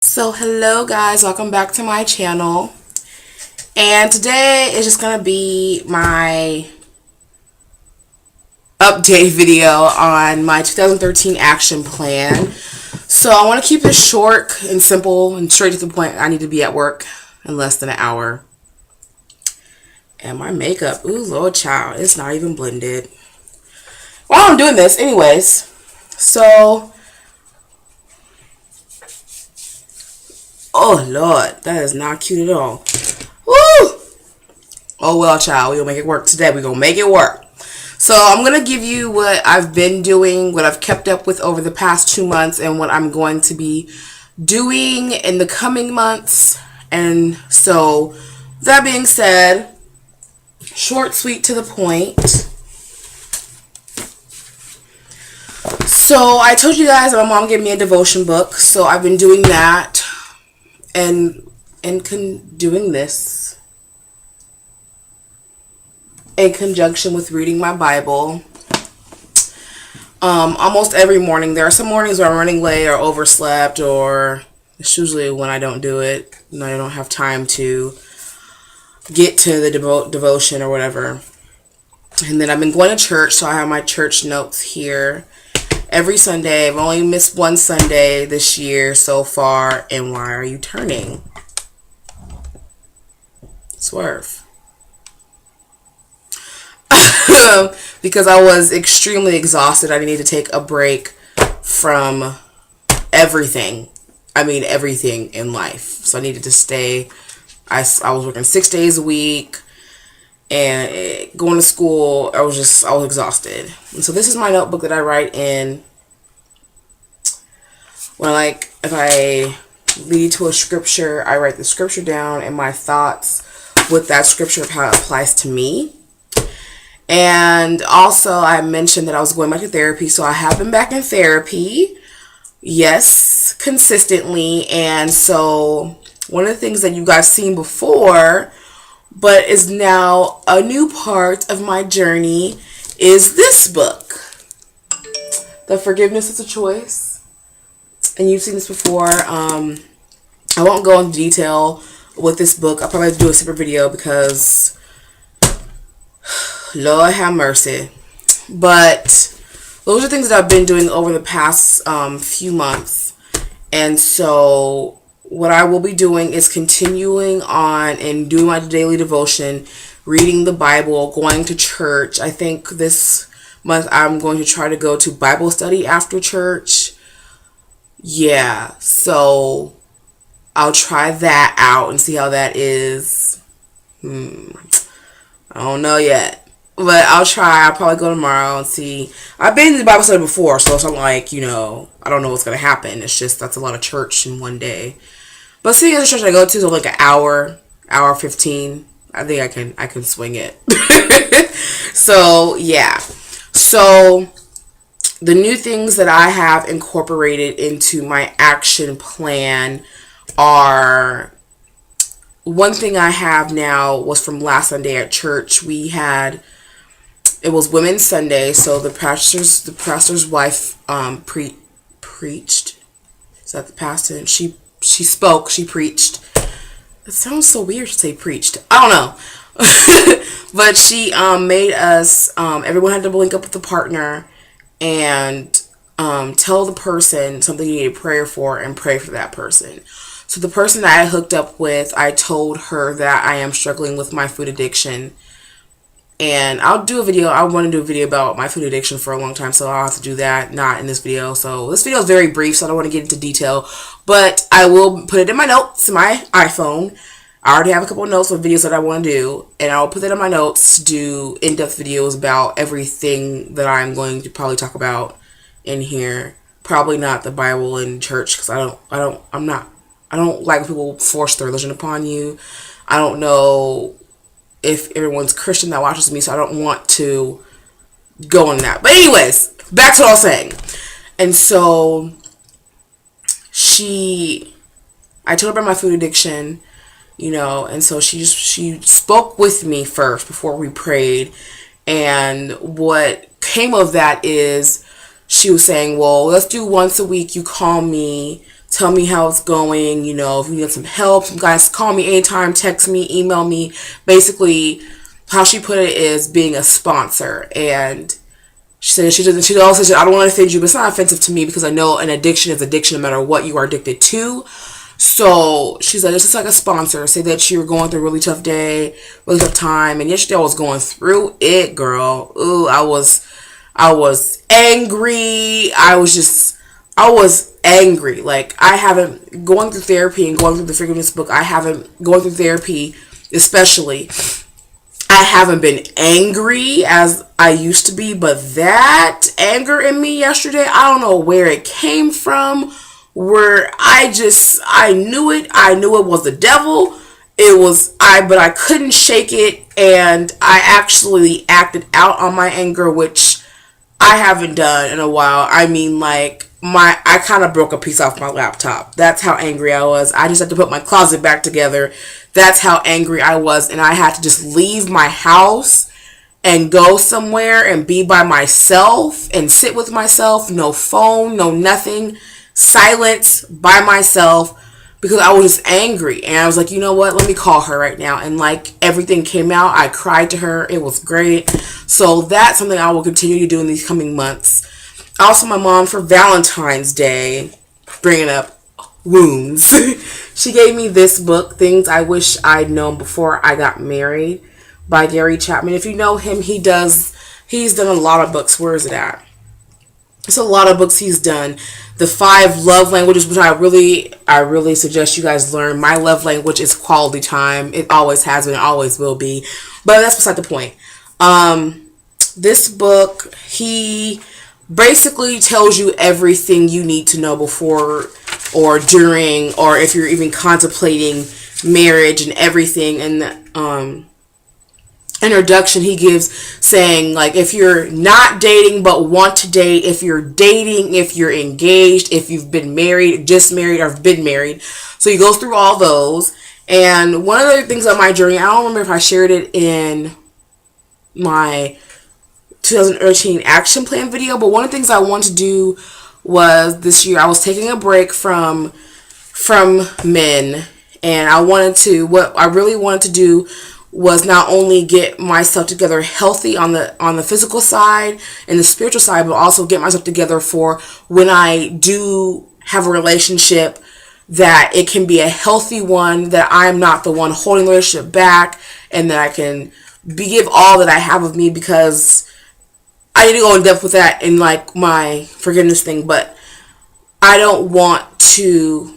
So hello guys, welcome back to my channel. And today is just gonna be my update video on my 2013 action plan. So I want to keep this short and simple and straight to the point. I need to be at work in less than an hour. And my makeup, ooh Lord child, it's not even blended. While I'm doing this, anyways, so oh Lord, that is not cute at all. Woo! Oh well, child, we gonna make it work today. We gonna make it work. So I'm gonna give you what I've been doing, what I've kept up with over the past 2 months, and what I'm going to be doing in the coming months. And so, that being said, short, sweet, to the point. So I told you guys that my mom gave me a devotion book, so I've been doing that. And doing this in conjunction with reading my Bible almost every morning. There are some mornings where I'm running late or overslept, or it's usually when I don't do it and I don't have time to get to the devotion or whatever. And then I've been going to church, so I have my church notes here every Sunday. I've only missed one Sunday this year so far. And why are you turning? Swerve. Because I was extremely exhausted. I needed to take a break from everything. I mean, everything in life. So I needed to stay. I was working 6 days a week and going to school. I was exhausted. And so this is my notebook that I write in when, if I lead to a scripture, I write the scripture down and my thoughts with that scripture of how it applies to me. And also I mentioned that I was going back to therapy, so I have been back in therapy. Yes, consistently. And so one of the things that you guys seen before, but is now a new part of my journey, is this book. The Forgiveness is a Choice. And you've seen this before. I won't go into detail with this book. I'll probably do a separate video because Lord have mercy. But those are things that I've been doing over the past few months. And so what I will be doing is continuing on and doing my daily devotion, reading the Bible, going to church. I think this month I'm going to try to go to Bible study after church. Yeah, so I'll try that out and see how that is. I don't know yet. But I'll try. I'll probably go tomorrow and see. I've been to Bible study before, so it's not like, I don't know what's going to happen. It's just that's a lot of church in one day. But seeing as the church I go to is like an hour 15. I think I can swing it. So, yeah. So, the new things that I have incorporated into my action plan are, one thing I have now was from last Sunday at church. It was Women's Sunday, so the pastor's wife preached. Is that the pastor? She spoke, she preached. It sounds so weird to say preached. I don't know. But she made us, everyone had to link up with the partner and tell the person something you need prayer for and pray for that person. So the person that I hooked up with, I told her that I am struggling with my food addiction. And I'll do a video. I want to do a video about my food addiction for a long time, so I'll have to do that, not in this video. So this video is very brief, so I don't want to get into detail. But I will put it in my notes in my iPhone. I already have a couple of notes of videos that I want to do, and I'll put that in my notes to do in-depth videos about everything that I'm going to probably talk about in here. Probably not the Bible and church, because I don't like when people force their religion upon you. I don't know if everyone's Christian that watches me, so I don't want to go on that. But anyways, back to what I was saying. And so I told her about my food addiction, and so she spoke with me first before we prayed. And what came of that is she was saying, well, let's do once a week. You call me, tell me how it's going. You know, if you need some help, some guys call me anytime, text me, email me. Basically, how she put it is being a sponsor. And she said she also said, I don't want to offend you, but it's not offensive to me because I know an addiction is addiction no matter what you are addicted to. So she's like, it's just like a sponsor. Say that you're going through a really tough day, really tough time. And yesterday I was going through it, girl. Ooh, I was angry. I was angry. Like, I haven't, going through therapy and going through the forgiveness book, I haven't, going through therapy especially, I haven't been angry as I used to be, but that anger in me yesterday, I don't know where it came from, where I knew it was the devil. But I couldn't shake it, and I actually acted out on my anger, which I haven't done in a while. I mean, like, I kind of broke a piece off my laptop. That's how angry I was. I just had to put my closet back together. That's how angry I was, and I had to just leave my house and go somewhere and be by myself and sit with myself. No phone, no nothing. Silence, by myself, because I was just angry. And I was like, you know what? Let me call her right now. And like, everything came out. I cried to her. It was great. So that's something I will continue to do in these coming months. Also, my mom, for Valentine's Day, bringing up wounds, she gave me this book, Things I Wish I'd Known Before I Got Married, by Gary Chapman. If you know him, he's done a lot of books. Where is it at? It's a lot of books he's done. The 5 love languages, which I really suggest you guys learn. My love language is quality time. It always has been, it always will be. But that's beside the point. This book, he basically tells you everything you need to know before or during, or if you're even contemplating marriage and everything. And the introduction he gives, saying, like, if you're not dating but want to date, if you're dating, if you're engaged, if you've been married, just married, or been married. So he goes through all those. And one of the things on my journey, I don't remember if I shared it in my 2013 action plan video, but one of the things I wanted to do was, this year I was taking a break from men, and what I really wanted to do was not only get myself together healthy on the physical side and the spiritual side, but also get myself together for when I do have a relationship, that it can be a healthy one, that I'm not the one holding the relationship back, and that I can give all that I have of me, because I need to go in depth with that in like my forgiveness thing. But I don't want to,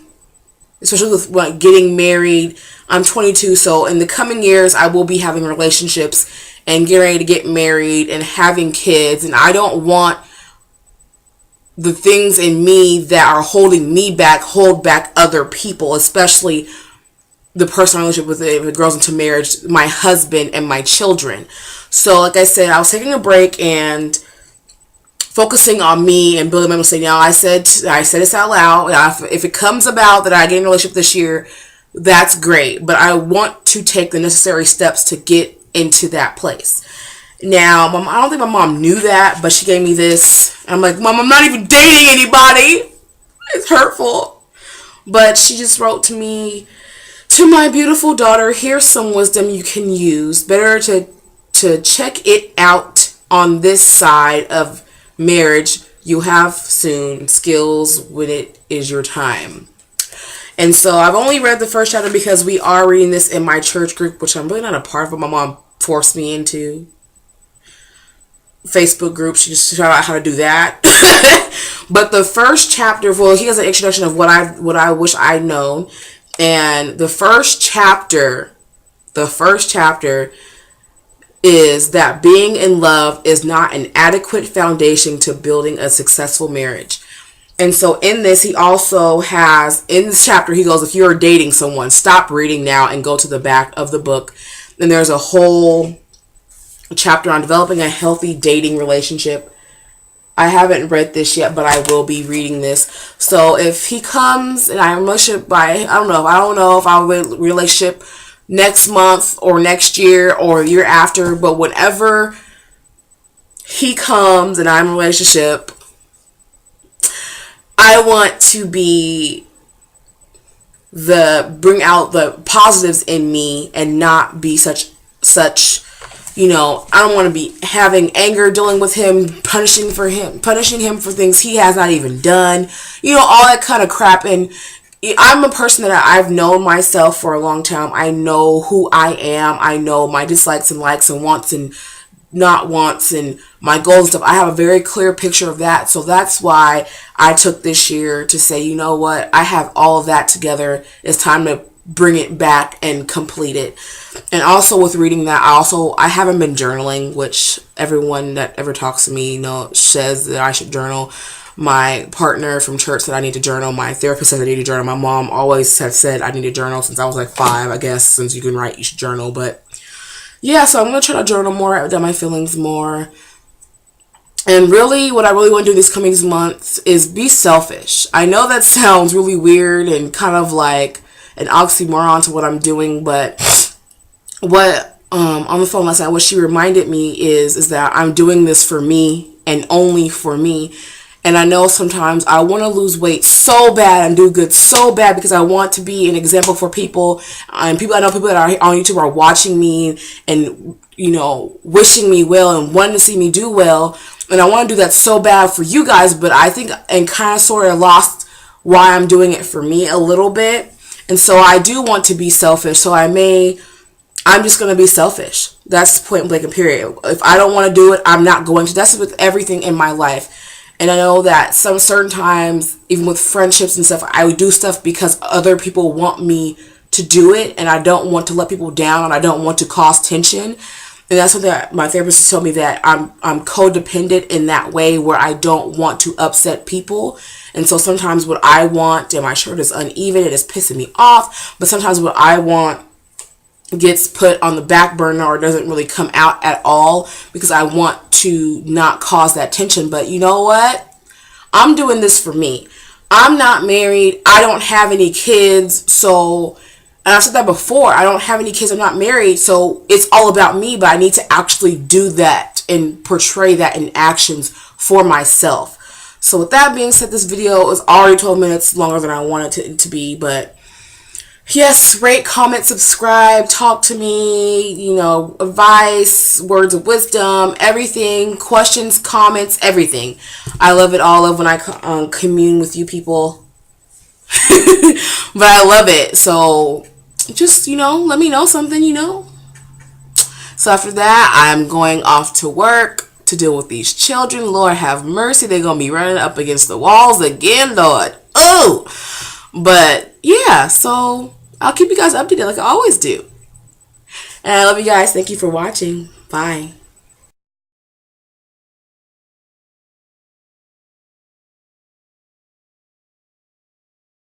especially with like getting married. I'm 22, so in the coming years I will be having relationships and getting ready to get married and having kids, and I don't want the things in me that are holding me back hold back other people, especially the personal relationship with it, if it grows into marriage, my husband and my children. So like I said, I was taking a break and focusing on me and building my mental state. Now I said this out loud. If it comes about that I get in a relationship this year, that's great. But I want to take the necessary steps to get into that place. Now, I don't think my mom knew that, but she gave me this. I'm like, Mom, I'm not even dating anybody. It's hurtful. But she just wrote to me, to my beautiful daughter, here's some wisdom you can use. Better to check it out on this side of marriage. You'll have soon skills when it is your time. And so I've only read the first chapter because we are reading this in my church group, which I'm really not a part of, but my mom forced me into. Facebook group, she just showed out how to do that. But the first chapter, well, he has an introduction of what I wish I'd known. And the first chapter is that being in love is not an adequate foundation to building a successful marriage. And so in this, he also has, in this chapter, he goes, if you're dating someone, stop reading now and go to the back of the book. And there's a whole chapter on developing a healthy dating relationship. I haven't read this yet, but I will be reading this. So if he comes and I'm in a relationship I don't know if I'll be in a relationship next month or next year or the year after, but whenever he comes and I'm in a relationship, I want to be bring out the positives in me and not be such, I don't want to be having anger dealing with him, punishing him for things he has not even done, all that kind of crap. And I'm a person that I've known myself for a long time. I know who I am. I know my dislikes and likes and wants and not wants and my goals and stuff. I have a very clear picture of that. So that's why I took this year to say, you know what, I have all of that together. It's time to bring it back and complete it. And also with reading that, I haven't been journaling, which everyone that ever talks to me, says that I should journal. My partner from church said I need to journal. My therapist said I need to journal. My mom always has said I need to journal since I was like 5, I guess. Since you can write, you should journal. But yeah, so I'm going to try to journal more, write down my feelings more. And really, what I really want to do these coming months is be selfish. I know that sounds really weird and kind of like an oxymoron to what I'm doing, but what on the phone last night, what she reminded me is that I'm doing this for me and only for me. And I know sometimes I want to lose weight so bad and do good so bad because I want to be an example for people. And people that are on YouTube are watching me and, wishing me well and wanting to see me do well. And I want to do that so bad for you guys. But I think and kind of sort of lost why I'm doing it for me a little bit. And so I do want to be selfish. So I'm just going to be selfish. That's point blank and period. If I don't want to do it, I'm not going to. That's with everything in my life. And I know that some certain times, even with friendships and stuff, I would do stuff because other people want me to do it. And I don't want to let people down and I don't want to cause tension. And that's something that my therapist told me, that I'm codependent in that way where I don't want to upset people. And so sometimes what I want, and my shirt is uneven, it is pissing me off. But sometimes what I want gets put on the back burner or doesn't really come out at all because I want to not cause that tension. But you know what? I'm doing this for me. I'm not married. I don't have any kids. So, and I've said that before, I don't have any kids. I'm not married. So it's all about me, but I need to actually do that and portray that in actions for myself. So with that being said, this video is already 12 minutes longer than I wanted it to be, but yes, rate, comment, subscribe, talk to me, advice, words of wisdom, everything, questions, comments, everything. I love it all. I love when I commune with you people. But I love it. So just, let me know something, So after that, I'm going off to work to deal with these children. Lord have mercy. They're going to be running up against the walls again, Lord. Oh! But yeah, so I'll keep you guys updated like I always do. And I love you guys. Thank you for watching. Bye.